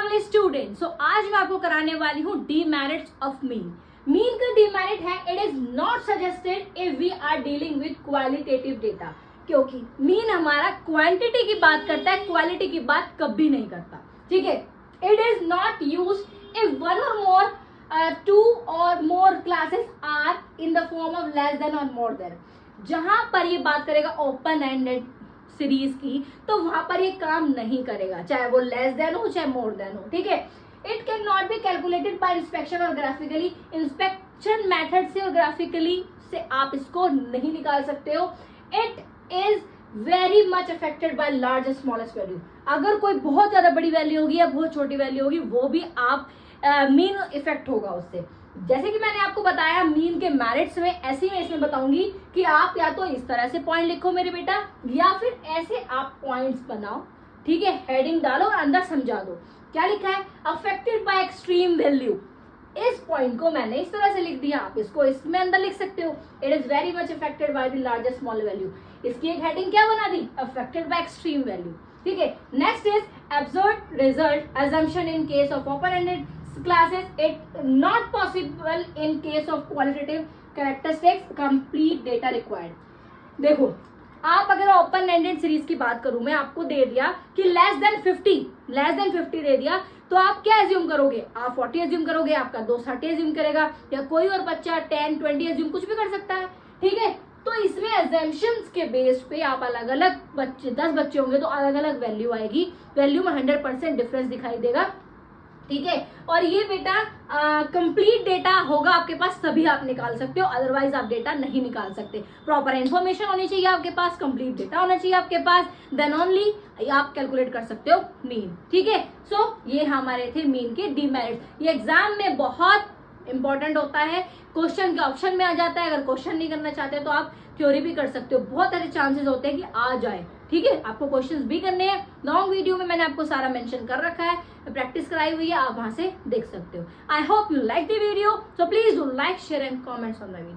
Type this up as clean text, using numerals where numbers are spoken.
Lovely student, सो आज मैं आपको कराने वाली हूँ डीमेरिट्स ऑफ मीन। मीन का डीमेरिट है, it is not suggested if we are dealing with qualitative data, क्योंकि मीन हमारा क्वांटिटी की बात करता है, क्वालिटी की बात कभी नहीं करता। ठीक है, it is not use if one or more two or more classes are in the form of less than or more then. जहां पर ये बात करेगा ओपन एंडेड सीरीज की, तो वहां पर ये काम नहीं करेगा, चाहे वो लेस देन हो चाहे मोर देन हो। ठीक है, it can not be calculated by inspection और ग्राफिकली। इंस्पेक्शन मेथड से और ग्राफिकली से आप इसको नहीं निकाल सकते हो। It is very much affected by large smallest value. अगर कोई बहुत ज्यादा बड़ी वैल्यू होगी या बहुत छोटी वैल्यू होगी, वो भी आप मीन इफेक्ट होगा उससे। जैसे कि मैंने आपको बताया मीन के मेरिट्स में, ऐसे ही मैं इसमें बताऊंगी कि आप या तो इस तरह से पॉइंट लिखो मेरे बेटा, या फिर ऐसे आप पॉइंट्स बनाओ। ठीक है, हेडिंग डालो और अंदर समझा दो क्या लिखा है, अफेक्टेड बाय एक्सट्रीम वैल्यू। इस पॉइंट को मैंने इस तरह से लिख दिया, आप इसको इसमें अंदर लिख सकते हो, it is very much affected by the larger small value. इसकी एक हेडिंग क्या बना दी, अफेक्टेड बाय एक्सट्रीम वैल्यू। ठीक है, next is absurd result assumption in case of open-ended classes, it not possible in case of qualitative characteristics, complete data required। देखो, आप अगर open ended series की बात करूं, मैं आपको दे दिया कि लेस देन 50 दे दिया, तो आप क्या एज्यूम करोगे, आप 40 एज्यूम करोगे, आपका दोस्त 30 एज्यूम करेगा, या कोई और बच्चा 10 20 एज्यूम कुछ भी कर सकता है। ठीक है, तो इसमें एजम्पशंस के बेस पे आप अलग अलग बच्चे, 10 बच्चे होंगे तो अलग अलग वैल्यू आएगी, वैल्यू में 100% डिफरेंस दिखाई देगा। ठीक है, और ये बेटा कंप्लीट डेटा होगा आपके पास तभी आप निकाल सकते हो, अदरवाइज आप डेटा नहीं निकाल सकते। प्रॉपर इन्फॉर्मेशन होनी चाहिए आपके पास, कंप्लीट डेटा होना चाहिए आपके पास, देन ओनली आप कैलकुलेट कर सकते हो मीन। ठीक है, सो ये हमारे थे मीन के डीमेरिट्स। ये एग्जाम में बहुत इंपॉर्टेंट होता है, क्वेश्चन के ऑप्शन में आ जाता है। अगर क्वेश्चन नहीं करना चाहते तो आप थ्योरी भी कर सकते हो, बहुत सारे चांसेस होते हैं कि आ जाए। ठीक है, आपको क्वेश्चंस भी करने हैं, लॉन्ग वीडियो में मैंने आपको सारा मेंशन कर रखा है, प्रैक्टिस कराई हुई है, आप वहां से देख सकते हो। I hope you like the video, so please do like share and comments on my video.